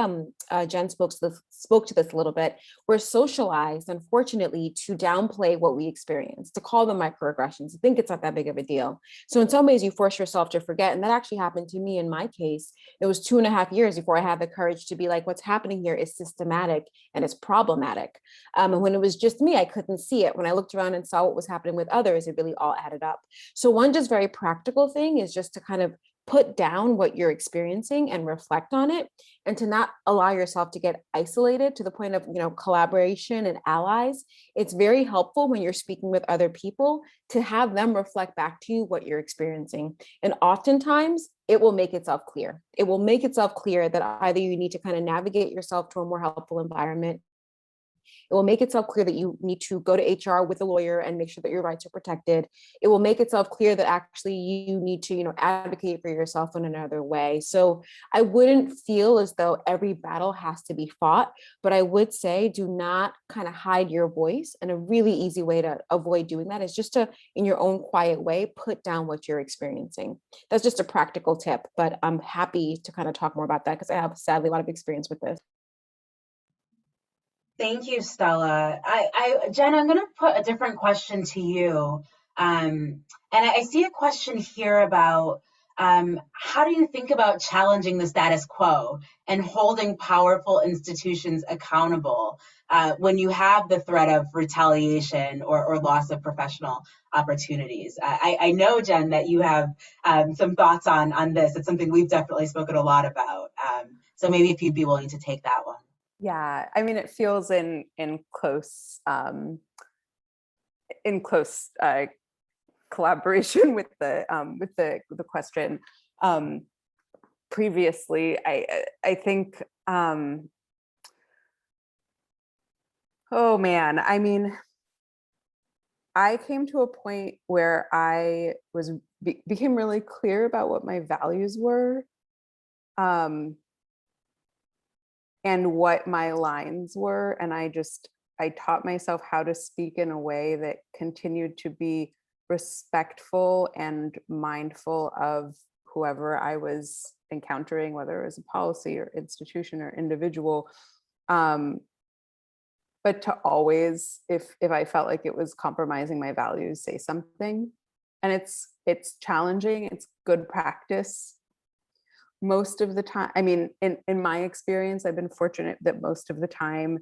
Jen spoke to this a little bit, we're socialized, unfortunately, to downplay what we experience, to call them microaggressions. I think it's not that big of a deal. So in some ways you force yourself to forget. And that actually happened to me in my case. It was 2.5 years before I had the courage to be like, what's happening here is systematic and it's problematic. And when it was just me, I couldn't see it. When I looked around and saw what was happening with others, it really all added up. So one just very practical thing is just to kind of put down what you're experiencing and reflect on it, and to not allow yourself to get isolated to the point of, collaboration and allies. It's very helpful when you're speaking with other people to have them reflect back to you what you're experiencing. And oftentimes it will make itself clear. It will make itself clear that either you need to kind of navigate yourself to a more helpful environment. It will make itself clear that you need to go to HR with a lawyer and make sure that your rights are protected. It will make itself clear that actually you need to, advocate for yourself in another way. So I wouldn't feel as though every battle has to be fought, but I would say do not kind of hide your voice. And a really easy way to avoid doing that is just to, in your own quiet way, put down what you're experiencing. That's just a practical tip, but I'm happy to kind of talk more about that because I have sadly a lot of experience with this. Thank you, Stella. Jen, I'm going to put a different question to you. And I see a question here about how do you think about challenging the status quo and holding powerful institutions accountable when you have the threat of retaliation or loss of professional opportunities? I know, Jen, that you have some thoughts on this. It's something we've definitely spoken a lot about. So maybe if you'd be willing to take that one. Yeah, I mean, it feels in close collaboration with the question. Previously, I think, oh man, I mean, I came to a point where I became really clear about what my values were. And what my lines were. And I taught myself how to speak in a way that continued to be respectful and mindful of whoever I was encountering, whether it was a policy or institution or individual. But to always, if I felt like it was compromising my values, say something. And it's challenging, it's good practice. Most of the time, I mean, in my experience, I've been fortunate that most of the time,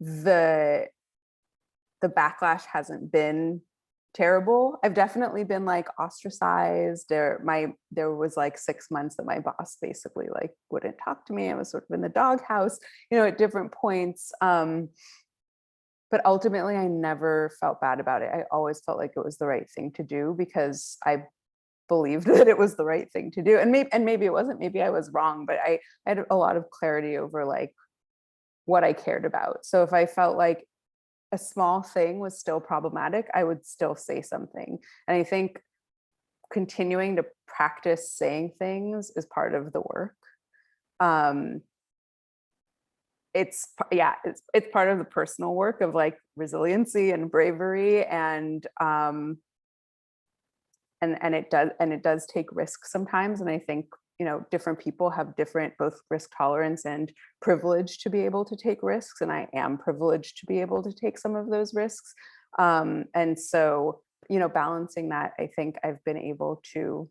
the backlash hasn't been terrible. I've definitely been like ostracized. There was like 6 months that my boss basically like wouldn't talk to me. I was sort of in the doghouse, at different points. But ultimately, I never felt bad about it. I always felt like it was the right thing to do because I believed that it was the right thing to do. And maybe it wasn't, maybe I was wrong, but I had a lot of clarity over like what I cared about. So if I felt like a small thing was still problematic, I would still say something. And I think continuing to practice saying things is part of the work. It's part of the personal work of resiliency and bravery, and it does take risks sometimes. And I think, different people have different both risk tolerance and privilege to be able to take risks. And I am privileged to be able to take some of those risks. And so, balancing that, I think I've been able to,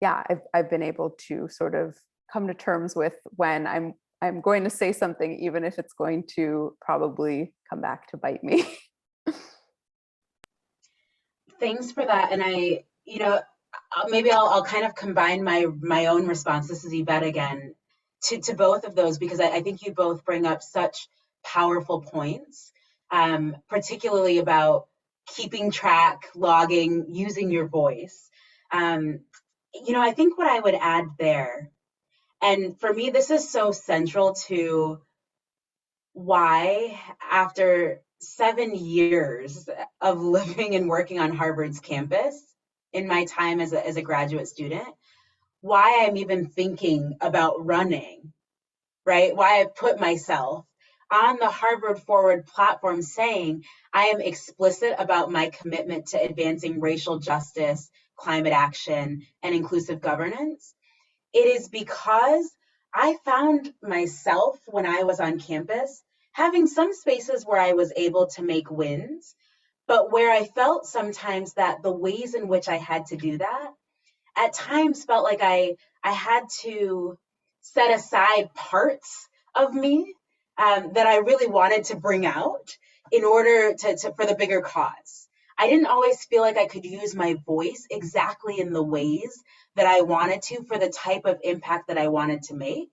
I've been able to sort of come to terms with when I'm going to say something, even if it's going to probably come back to bite me. Thanks for that. And maybe I'll kind of combine my own response. This is Yvette again, to both of those, because I think you both bring up such powerful points, particularly about keeping track, logging, using your voice. I think what I would add there, and for me, this is so central to why, after 7 years of living and working on Harvard's campus in my time as a graduate student, why I'm even thinking about running, right? Why I put myself on the Harvard Forward platform saying I am explicit about my commitment to advancing racial justice, climate action, and inclusive governance. It is because I found myself when I was on campus having some spaces where I was able to make wins, but where I felt sometimes that the ways in which I had to do that at times felt like I had to set aside parts of me that I really wanted to bring out in order to for the bigger cause. I didn't always feel like I could use my voice exactly in the ways that I wanted to for the type of impact that I wanted to make.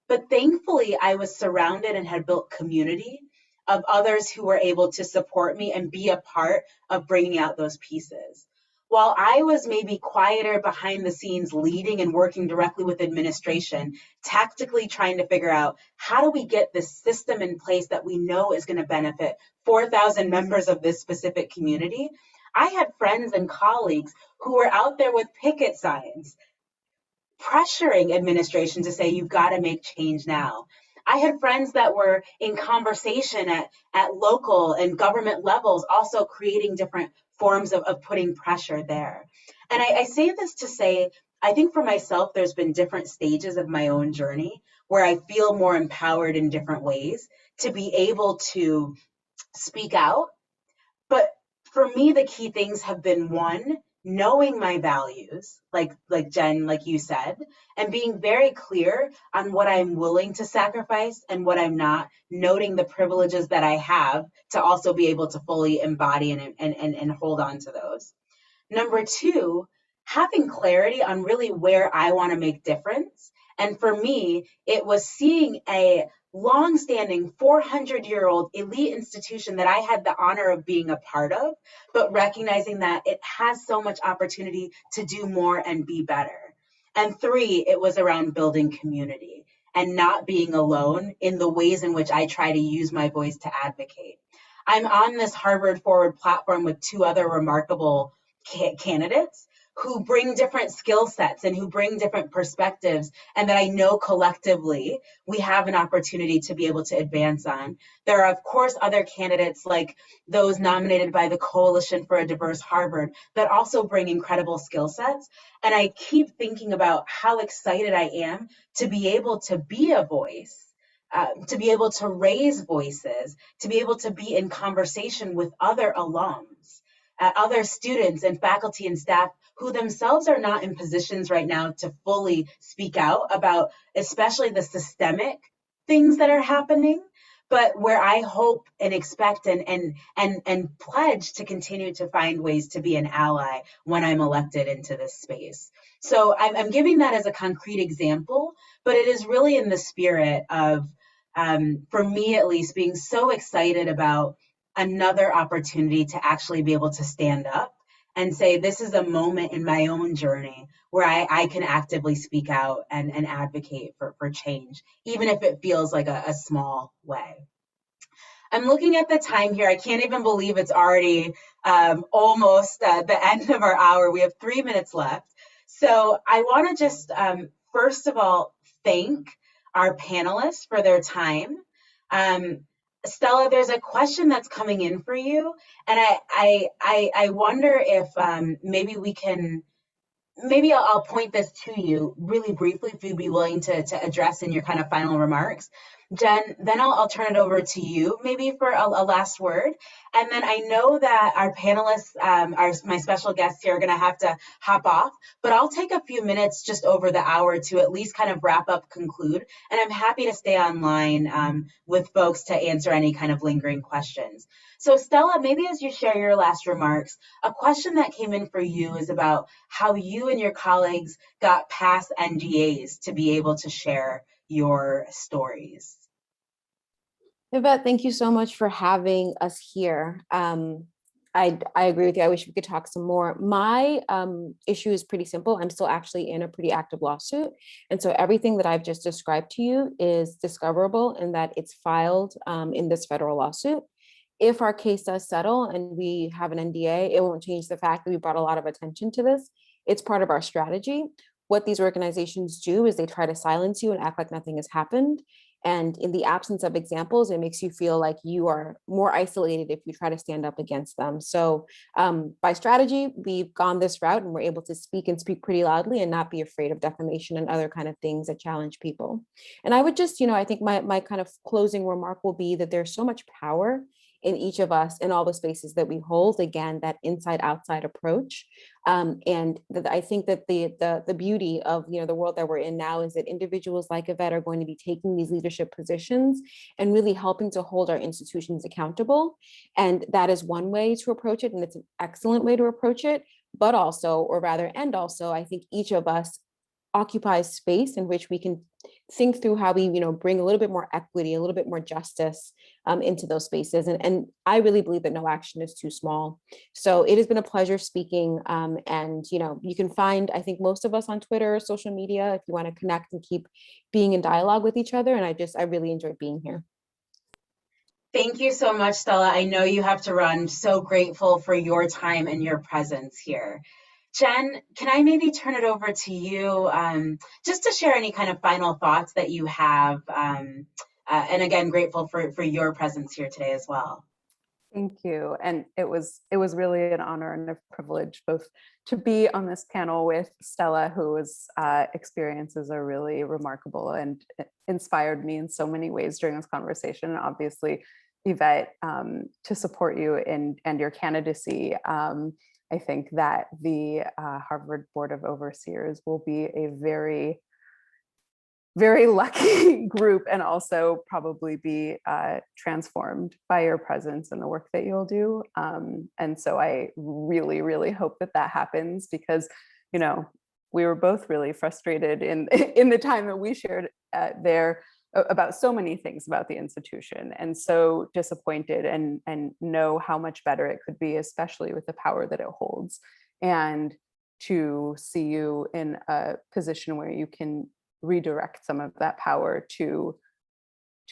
But thankfully, I was surrounded and had built community of others who were able to support me and be a part of bringing out those pieces. While I was maybe quieter behind the scenes, leading and working directly with administration, tactically trying to figure out how do we get this system in place that we know is going to benefit 4,000 members of this specific community, I had friends and colleagues who were out there with picket signs, pressuring administration to say, you've got to make change now. I had friends that were in conversation at local and government levels, also creating different forms of putting pressure there. And I say this to say, I think for myself, there's been different stages of my own journey where I feel more empowered in different ways to be able to speak out. But for me, the key things have been, one, knowing my values, like Jen, like you said, and being very clear on what I'm willing to sacrifice and what I'm not, noting the privileges that I have to also be able to fully embody and hold on to those. Number two, having clarity on really where I want to make difference. And for me, it was seeing a long-standing 400-year-old elite institution that I had the honor of being a part of, but recognizing that it has so much opportunity to do more and be better. And three, it was around building community and not being alone in the ways in which I try to use my voice to advocate. I'm on this Harvard Forward platform with two other remarkable candidates who bring different skill sets and who bring different perspectives, and that I know collectively we have an opportunity to be able to advance on. There are, of course, other candidates like those nominated by the Coalition for a Diverse Harvard that also bring incredible skill sets. And I keep thinking about how excited I am to be able to be a voice, to be able to raise voices, to be able to be in conversation with other alums, other students and faculty and staff who themselves are not in positions right now to fully speak out about especially the systemic things that are happening, but where I hope and expect and pledge to continue to find ways to be an ally when I'm elected into this space. So I'm giving that as a concrete example, but it is really in the spirit of, for me at least, being so excited about another opportunity to actually be able to stand up and say, this is a moment in my own journey where I can actively speak out and advocate for change, even if it feels like a small way. I'm looking at the time here. I can't even believe it's already almost the end of our hour. We have 3 minutes left. So I want to just, first of all, thank our panelists for their time. Stella, there's a question that's coming in for you, and I wonder if maybe we can, maybe I'll point this to you really briefly if you'd be willing to address in your kind of final remarks. Jen, then I'll turn it over to you maybe for a last word. And then I know that our panelists, my special guests here are going to have to hop off, but I'll take a few minutes just over the hour to at least kind of wrap up, conclude. And I'm happy to stay online with folks to answer any kind of lingering questions. So Stella, maybe as you share your last remarks, a question that came in for you is about how you and your colleagues got past NDAs to be able to share your stories. Yvette, thank you so much for having us here. I agree with you. I wish we could talk some more. My issue is pretty simple. I'm still actually in a pretty active lawsuit. And so everything that I've just described to you is discoverable in that it's filed in this federal lawsuit. If our case does settle and we have an NDA, it won't change the fact that we brought a lot of attention to this. It's part of our strategy. What these organizations do is they try to silence you and act like nothing has happened. And in the absence of examples, it makes you feel like you are more isolated if you try to stand up against them. So by strategy, we've gone this route and we're able to speak and speak pretty loudly and not be afraid of defamation and other kind of things that challenge people. And I would just, I think my kind of closing remark will be that there's so much power in each of us in all the spaces that we hold, again, that inside outside approach. And that I think that the beauty of the world that we're in now is that individuals like Yvette are going to be taking these leadership positions and really helping to hold our institutions accountable. And that is one way to approach it. And it's an excellent way to approach it. But also, or rather, and also, I think each of us occupies space in which we can think through how we bring a little bit more equity, a little bit more justice into those spaces. And I really believe that no action is too small. So it has been a pleasure speaking. And you can find, I think, most of us on Twitter, social media, if you want to connect and keep being in dialogue with each other. And I really enjoyed being here. Thank you so much, Stella. I know you have to run. So grateful for your time and your presence here. Jen, can I maybe turn it over to you just to share any kind of final thoughts that you have? And again, grateful for your presence here today as well. Thank you. And it was really an honor and a privilege both to be on this panel with Stella, whose experiences are really remarkable and inspired me in so many ways during this conversation. And obviously, Yvette, to support you and your candidacy. I think that the Harvard Board of Overseers will be a very, very lucky group, and also probably be transformed by your presence and the work that you'll do. And so I really, really hope that happens, because, we were both really frustrated in the time that we shared there about so many things about the institution, and so disappointed, and know how much better it could be, especially with the power that it holds. And to see you in a position where you can redirect some of that power to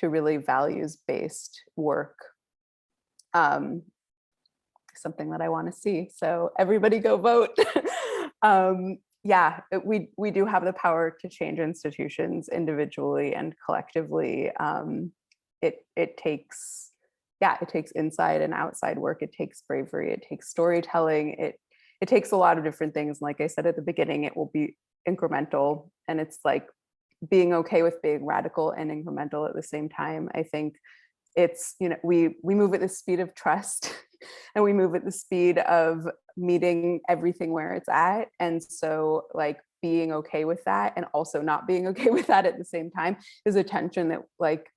really values-based work, something that I want to see. So everybody go vote. Yeah, we do have the power to change institutions individually and collectively. It takes inside and outside work. It takes bravery. It takes storytelling. It takes a lot of different things. Like I said at the beginning, it will be incremental, and it's like being okay with being radical and incremental at the same time. I think it's, we move at the speed of trust and we move at the speed of meeting everything where it's at. And so like being okay with that and also not being okay with that at the same time is a tension that like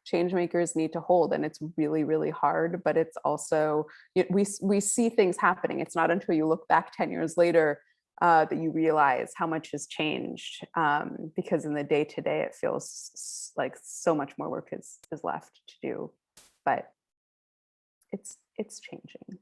change makers need to hold. And it's really, really hard, but it's also, we see things happening. It's not until you look back 10 years later that you realize how much has changed, because in the day-to-day, it feels like so much more work is left to do, but it's changing.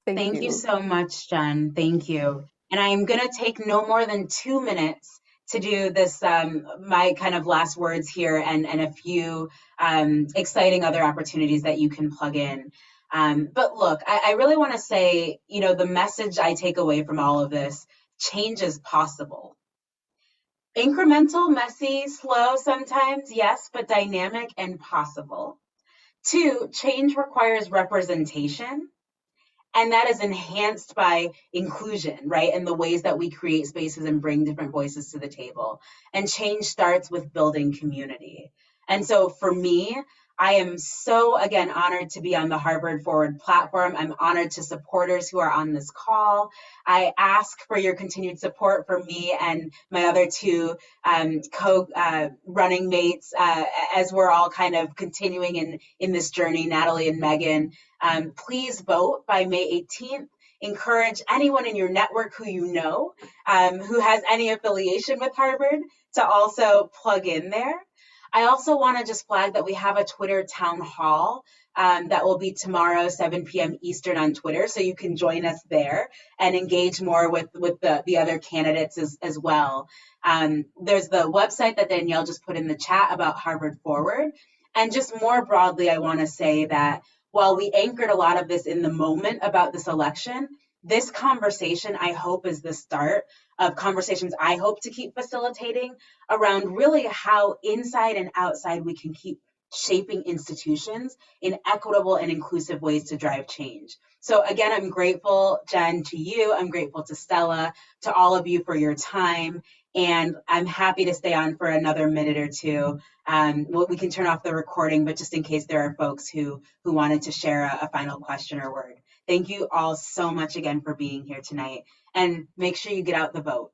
Thank you so much, Jen. Thank you. And I'm going to take no more than 2 minutes to do this, my kind of last words here, and a few exciting other opportunities that you can plug in. But look, I really want to say, the message I take away from all of this: change is possible. Incremental, messy, slow sometimes, yes, but dynamic and possible. 2, change requires representation. And that is enhanced by inclusion, right? And the ways that we create spaces and bring different voices to the table. And change starts with building community. And so for me, I am so, again, honored to be on the Harvard Forward platform. I'm honored to supporters who are on this call. I ask for your continued support for me and my other 2 co-running mates as we're all kind of continuing in this journey, Natalie and Megan. Please vote by May 18th. Encourage anyone in your network who who has any affiliation with Harvard to also plug in there. I also want to just flag that we have a Twitter town hall that will be tomorrow, 7 p.m. Eastern on Twitter. So you can join us there and engage more with the other candidates as well. There's the website that Danielle just put in the chat about Harvard Forward. And just more broadly, I want to say that while we anchored a lot of this in the moment about this election, this conversation, I hope, is the start of conversations I hope to keep facilitating around really how inside and outside we can keep shaping institutions in equitable and inclusive ways to drive change. So again, I'm grateful, Jen, to you. I'm grateful to Stella, to all of you for your time. And I'm happy to stay on for another minute or two. We can turn off the recording, but just in case there are folks who wanted to share a final question or word. Thank you all so much again for being here tonight. And make sure you get out the vote.